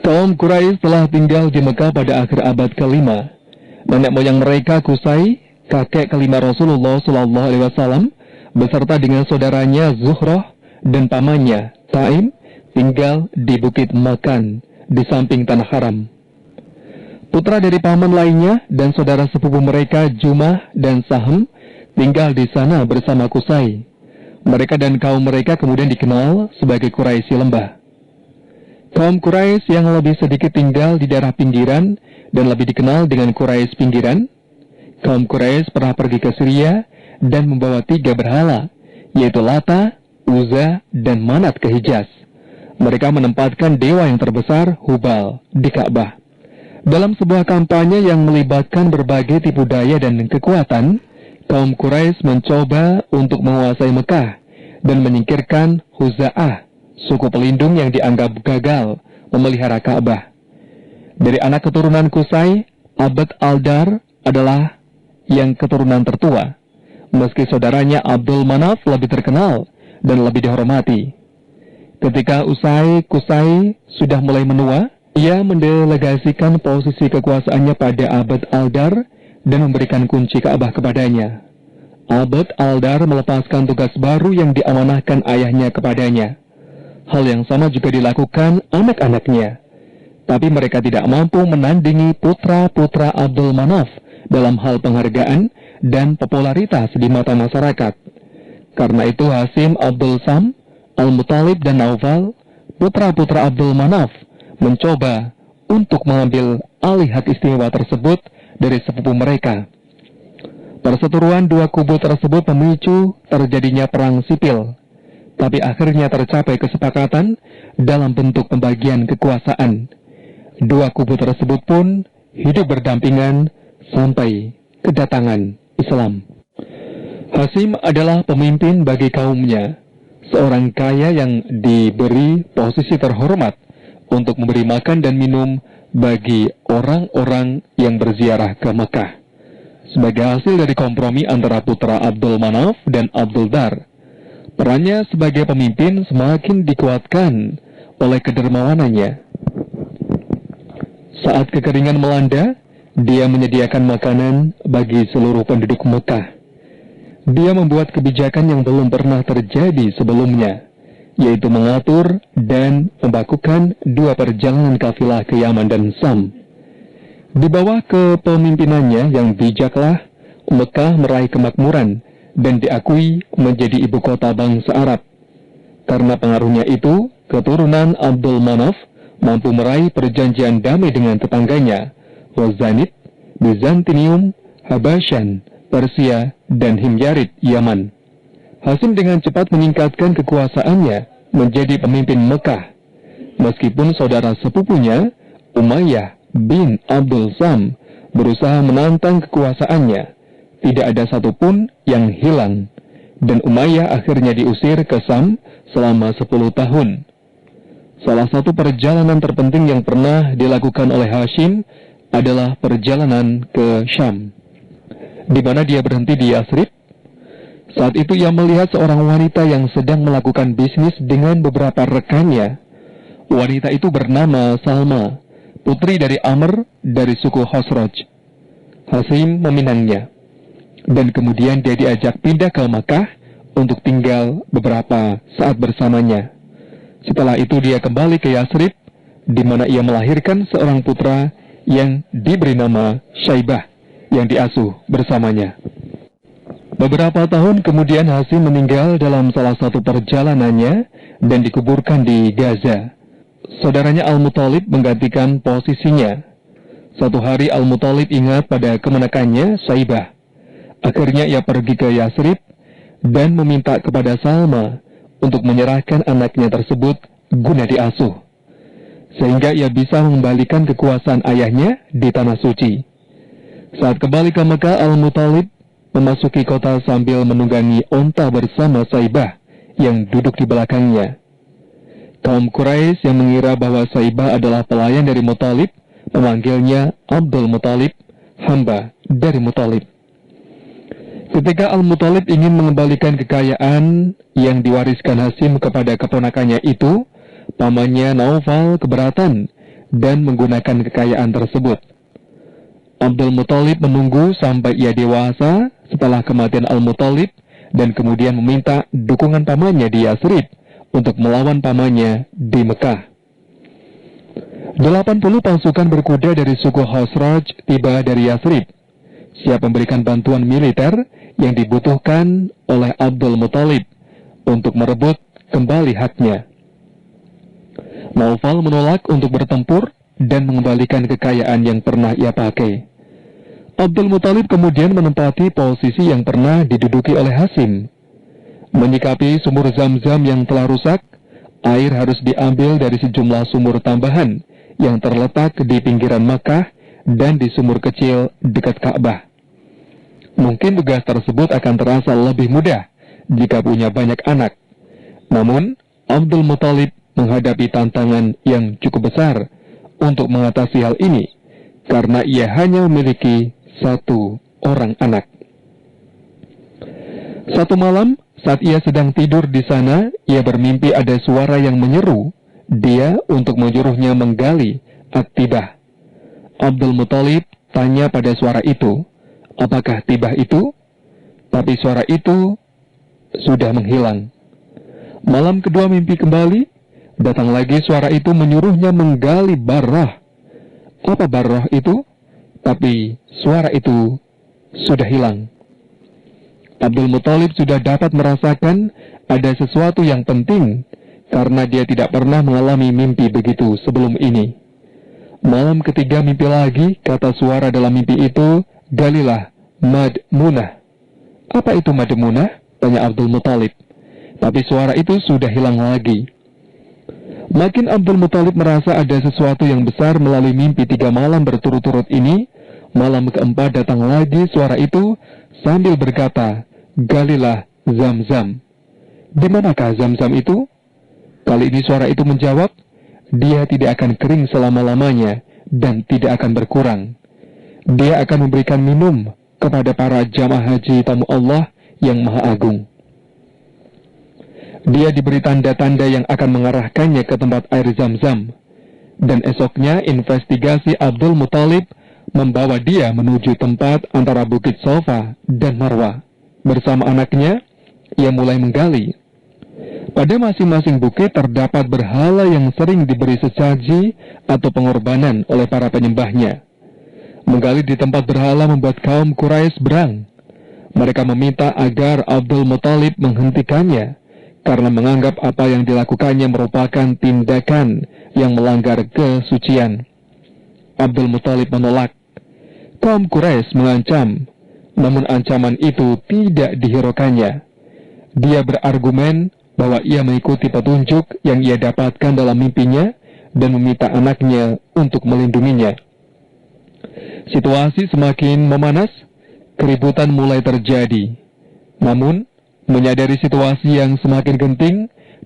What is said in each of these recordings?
Kaum Quraisy telah tinggal di Mekah pada akhir abad ke-5. Nenek moyang mereka Qusay, kakek kelima Rasulullah SAW, beserta dengan saudaranya Zuhroh dan pamannya Taim, tinggal di Bukit Makan, di samping Tanah Haram. Putra dari paman lainnya dan saudara sepupu mereka Jumah dan Sahm tinggal di sana bersama Qusay. Mereka dan kaum mereka kemudian dikenal sebagai Quraisy Lembah. Kaum Quraisy yang lebih sedikit tinggal di daerah pinggiran dan lebih dikenal dengan Quraisy pinggiran. Kaum Quraisy pernah pergi ke Syria dan membawa 3 berhala, yaitu Lata, Uzza, dan Manat ke Hijaz. Mereka menempatkan dewa yang terbesar, Hubal, di Ka'bah. Dalam sebuah kampanye yang melibatkan berbagai tipu daya dan kekuatan, kaum Quraisy mencoba untuk menguasai Mekah dan menyingkirkan Huza'ah, suku pelindung yang dianggap gagal memelihara Ka'bah. Dari anak keturunan Qusay, Abd al-Dar adalah yang keturunan tertua, meski saudaranya Abdul Manaf lebih terkenal dan lebih dihormati. Ketika Qusay sudah mulai menua, ia mendelegasikan posisi kekuasaannya pada Abd al-Dar dan memberikan kunci Ka'bah kepadanya. Abd al-Dar melepaskan tugas baru yang diamanahkan ayahnya kepadanya. Hal yang sama juga dilakukan anak-anaknya. Tapi mereka tidak mampu menandingi putra-putra Abdul Manaf dalam hal penghargaan dan popularitas di mata masyarakat. Karena itu Hasim, Abdul Sam, Al-Muttalib, dan Naufal, putra-putra Abdul Manaf, mencoba untuk mengambil alih hak istimewa tersebut dari sepupu mereka. Perseteruan dua kubu tersebut memicu terjadinya perang sipil, tapi akhirnya tercapai kesepakatan dalam bentuk pembagian kekuasaan. Dua kubu tersebut pun hidup berdampingan sampai kedatangan Islam. Hasim adalah pemimpin bagi kaumnya, seorang kaya yang diberi posisi terhormat untuk memberi makan dan minum bagi orang-orang yang berziarah ke Mekah. Sebagai hasil dari kompromi antara putra Abdul Manaf dan Abdul Dar, perannya sebagai pemimpin semakin dikuatkan oleh kedermawanannya. Saat kekeringan melanda, dia menyediakan makanan bagi seluruh penduduk Mekah. Dia membuat kebijakan yang belum pernah terjadi sebelumnya, yaitu mengatur dan membakukan 2 perjalanan kafilah ke Yaman dan Sam. Di bawah kepemimpinannya yang bijaklah, Mekah meraih kemakmuran dan diakui menjadi ibu kota bangsa Arab. Karena pengaruhnya itu, keturunan Abdul Manaf mampu meraih perjanjian damai dengan tetangganya, Wazanid, Bizantinium, Habasyan, Persia, dan Himyarid, Yaman. Hasim dengan cepat meningkatkan kekuasaannya menjadi pemimpin Mekah. Meskipun saudara sepupunya, Umayyah bin Abdul Sam, berusaha menantang kekuasaannya, tidak ada satupun yang hilang, dan Umayyah akhirnya diusir ke Sam selama 10 tahun. Salah satu perjalanan terpenting yang pernah dilakukan oleh Hashim adalah perjalanan ke Syam, di mana dia berhenti di Yasrib. Saat itu ia melihat seorang wanita yang sedang melakukan bisnis dengan beberapa rekannya. Wanita itu bernama Salma, putri dari Amr dari suku Khosraj. Hasim meminangnya, dan kemudian dia diajak pindah ke Makkah untuk tinggal beberapa saat bersamanya. Setelah itu dia kembali ke Yasrib, di mana ia melahirkan seorang putra yang diberi nama Syaibah, yang diasuh bersamanya. Beberapa tahun kemudian Hasim meninggal dalam salah satu perjalanannya dan dikuburkan di Gaza. Saudaranya Al-Muttalib menggantikan posisinya. Suatu hari Al-Muttalib ingat pada kemenakannya Syaibah. Akhirnya ia pergi ke Yasrib dan meminta kepada Salma untuk menyerahkan anaknya tersebut guna diasuh, sehingga ia bisa mengembalikan kekuasaan ayahnya di Tanah Suci. Saat kembali ke Mekah, Al-Muttalib memasuki kota sambil menunggangi onta bersama Syaibah yang duduk di belakangnya. Kaum Quraisy yang mengira bahwa Syaibah adalah pelayan dari Muttalib memanggilnya Abdul Muttalib, hamba dari Muttalib. Ketika Al-Muttalib ingin mengembalikan kekayaan yang diwariskan Hasim kepada keponakannya itu, pamannya Naufal keberatan dan menggunakan kekayaan tersebut. Abdul Muthalib menunggu sampai ia dewasa setelah kematian Al-Muthalib dan kemudian meminta dukungan pamannya di Yasrib untuk melawan pamannya di Mekah. 80 pasukan berkuda dari suku Khazraj tiba dari Yasrib, siap memberikan bantuan militer yang dibutuhkan oleh Abdul Muthalib untuk merebut kembali haknya. Naufal menolak untuk bertempur dan mengembalikan kekayaan yang pernah ia pakai. Abdul Muthalib kemudian menempati posisi yang pernah diduduki oleh Hasim. Menyikapi sumur Zam-Zam yang telah rusak, air harus diambil dari sejumlah sumur tambahan yang terletak di pinggiran Makkah dan di sumur kecil dekat Ka'bah. Mungkin tugas tersebut akan terasa lebih mudah jika punya banyak anak. Namun, Abdul Muthalib menghadapi tantangan yang cukup besar untuk mengatasi hal ini, karena ia hanya memiliki satu orang anak. Satu malam, saat ia sedang tidur di sana, ia bermimpi ada suara yang menyeru dia untuk menyuruhnya menggali At-Tibah. Abdul Muthalib tanya pada suara itu, apakah Tibah itu? Tapi suara itu sudah menghilang. Malam kedua mimpi kembali, datang lagi suara itu menyuruhnya menggali Barrah. Apa Barrah itu? Tapi suara itu sudah hilang. Abdul Muthalib sudah dapat merasakan ada sesuatu yang penting karena dia tidak pernah mengalami mimpi begitu sebelum ini. Malam ketiga mimpi lagi, kata suara dalam mimpi itu, galilah Madmunah. Apa itu Madmunah? Tanya Abdul Muthalib. Tapi suara itu sudah hilang lagi. Makin Abdul Muthalib merasa ada sesuatu yang besar melalui mimpi 3 malam berturut-turut ini. Malam keempat datang lagi suara itu sambil berkata, galilah Zam-Zam. Di manakah Zam-Zam itu? Kali ini suara itu menjawab, dia tidak akan kering selama-lamanya dan tidak akan berkurang. Dia akan memberikan minum kepada para jamaah haji tamu Allah yang Maha Agung. Dia diberi tanda-tanda yang akan mengarahkannya ke tempat air Zam-Zam. Dan esoknya investigasi Abdul Muthalib membawa dia menuju tempat antara Bukit Sofa dan Marwah. Bersama anaknya, ia mulai menggali. Pada masing-masing bukit terdapat berhala yang sering diberi sesaji atau pengorbanan oleh para penyembahnya. Menggali di tempat berhala membuat kaum Quraisy berang. Mereka meminta agar Abdul Muthalib menghentikannya, karena menganggap apa yang dilakukannya merupakan tindakan yang melanggar kesucian. Abdul Muthalib menolak. Kaum Quraisy mengancam, namun ancaman itu tidak dihiraukannya. Dia berargumen bahwa ia mengikuti petunjuk yang ia dapatkan dalam mimpinya dan meminta anaknya untuk melindunginya. Situasi semakin memanas, keributan mulai terjadi. Namun, menyadari situasi yang semakin genting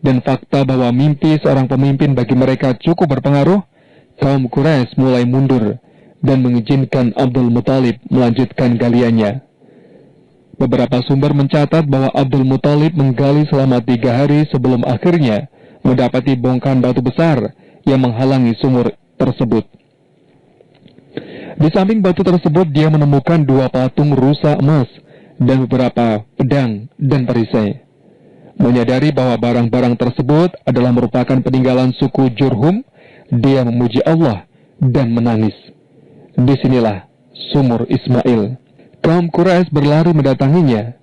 dan fakta bahwa mimpi seorang pemimpin bagi mereka cukup berpengaruh, kaum Quraisy mulai mundur dan mengizinkan Abdul Muthalib melanjutkan galiannya. Beberapa sumber mencatat bahwa Abdul Muthalib menggali selama 3 hari sebelum akhirnya mendapati bongkahan batu besar yang menghalangi sumur tersebut. Di samping batu tersebut dia menemukan 2 patung rusa emas dan beberapa pedang dan perisai. Menyadari bahwa barang-barang tersebut adalah merupakan peninggalan suku Jurhum, dia memuji Allah dan menangis. Disinilah sumur Ismail. Kaum Quraisy berlari mendatanginya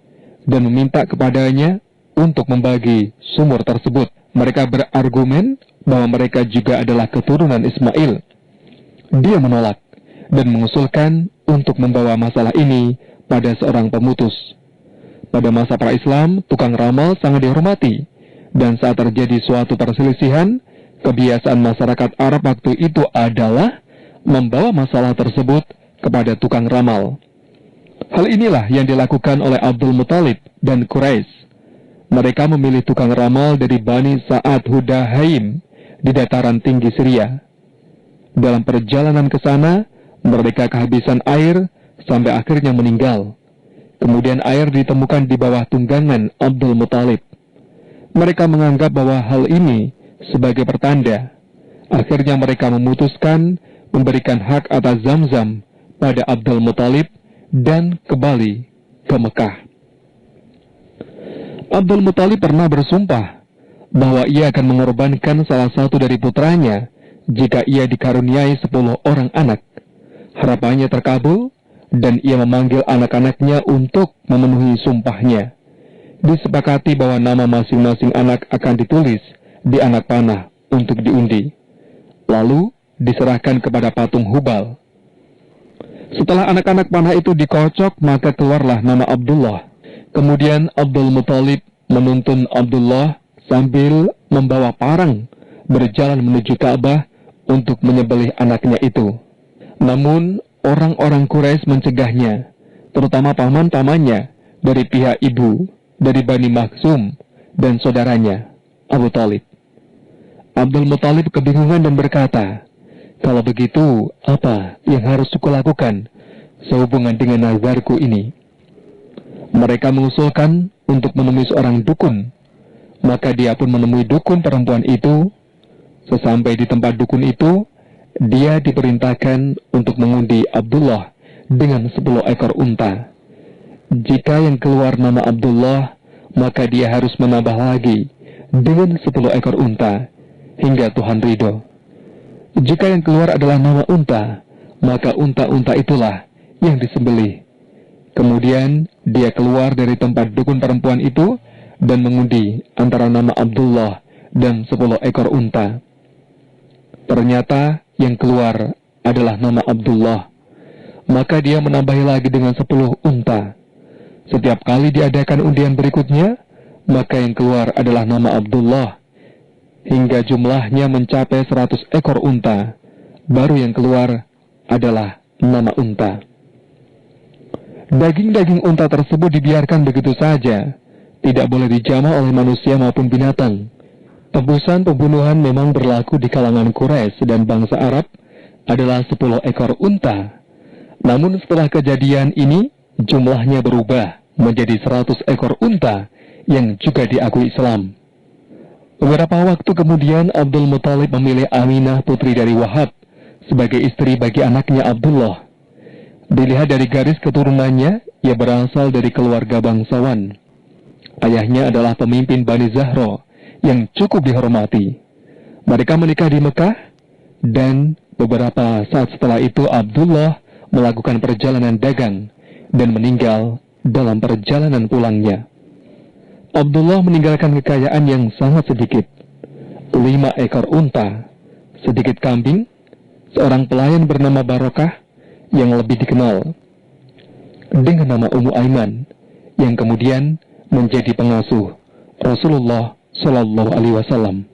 dan meminta kepadanya untuk membagi sumur tersebut. Mereka berargumen bahwa mereka juga adalah keturunan Ismail. Dia menolak dan mengusulkan untuk membawa masalah ini pada seorang pemutus. Pada masa pra-Islam, tukang ramal sangat dihormati, dan saat terjadi suatu perselisihan, kebiasaan masyarakat Arab waktu itu adalah membawa masalah tersebut kepada tukang ramal. Hal inilah yang dilakukan oleh Abdul Muthalib dan Quraisy. Mereka memilih tukang ramal dari Bani Sa'ad Hudahaim di dataran tinggi Syria. Dalam perjalanan ke sana, mereka kehabisan air sampai akhirnya meninggal. Kemudian air ditemukan di bawah tunggangan Abdul Muthalib. Mereka menganggap bahwa hal ini sebagai pertanda Akhirnya mereka memutuskan memberikan hak atas Zamzam pada Abdul Muthalib dan kembali ke Mekah. Abdul Muthalib pernah bersumpah bahwa ia akan mengorbankan salah satu dari putranya jika ia dikaruniai 10 orang anak. Harapannya terkabul dan ia memanggil anak-anaknya untuk memenuhi sumpahnya. Disepakati bahwa nama masing-masing anak akan ditulis di anak panah untuk diundi, lalu diserahkan kepada patung Hubal. Setelah anak-anak panah itu dikocok, maka keluarlah nama Abdullah. Kemudian Abdul Muthalib menuntun Abdullah sambil membawa parang berjalan menuju Ka'bah untuk menyembelih anaknya itu. Namun orang-orang Quraisy mencegahnya, terutama paman-pamannya dari pihak ibu, dari Bani Makhzum dan saudaranya, Abu Thalib. Abdul Muthalib kebingungan dan berkata, "Kalau begitu, apa yang harus kulakukan sehubungan dengan nazarku ini?" Mereka mengusulkan untuk menemui seorang dukun. Maka dia pun menemui dukun perempuan itu. Sesampai di tempat dukun itu, dia diperintahkan untuk mengundi Abdullah dengan 10 ekor unta. Jika yang keluar nama Abdullah, maka dia harus menambah lagi dengan 10 ekor unta hingga Tuhan ridho. Jika yang keluar adalah nama unta, maka unta-unta itulah yang disembelih. Kemudian dia keluar dari tempat dukun perempuan itu dan mengundi antara nama Abdullah dan 10 ekor unta. Ternyata yang keluar adalah nama Abdullah. Maka dia menambahi lagi dengan 10 unta. Setiap kali diadakan undian berikutnya, maka yang keluar adalah nama Abdullah, hingga jumlahnya mencapai 100 ekor unta. Baru yang keluar adalah nama unta. Daging-daging unta tersebut dibiarkan begitu saja, tidak boleh dijamah oleh manusia maupun binatang. Tebusan pembunuhan memang berlaku di kalangan Quraisy dan bangsa Arab adalah 10 ekor unta. Namun setelah kejadian ini, jumlahnya berubah menjadi 100 ekor unta yang juga diakui Islam. Beberapa waktu kemudian, Abdul Muthalib memilih Aminah putri dari Wahab sebagai istri bagi anaknya Abdullah. Dilihat dari garis keturunannya, ia berasal dari keluarga bangsawan. Ayahnya adalah pemimpin Bani Zahra yang cukup dihormati. Mereka menikah di Mekah, dan beberapa saat setelah itu Abdullah melakukan perjalanan dagang dan meninggal dalam perjalanan pulangnya. Abdullah meninggalkan kekayaan yang sangat sedikit, 5 ekor unta, sedikit kambing, seorang pelayan bernama Barokah yang lebih dikenal dengan nama Ummu Aiman, yang kemudian menjadi pengasuh Rasulullah Shallallahu Alaihi Wasallam.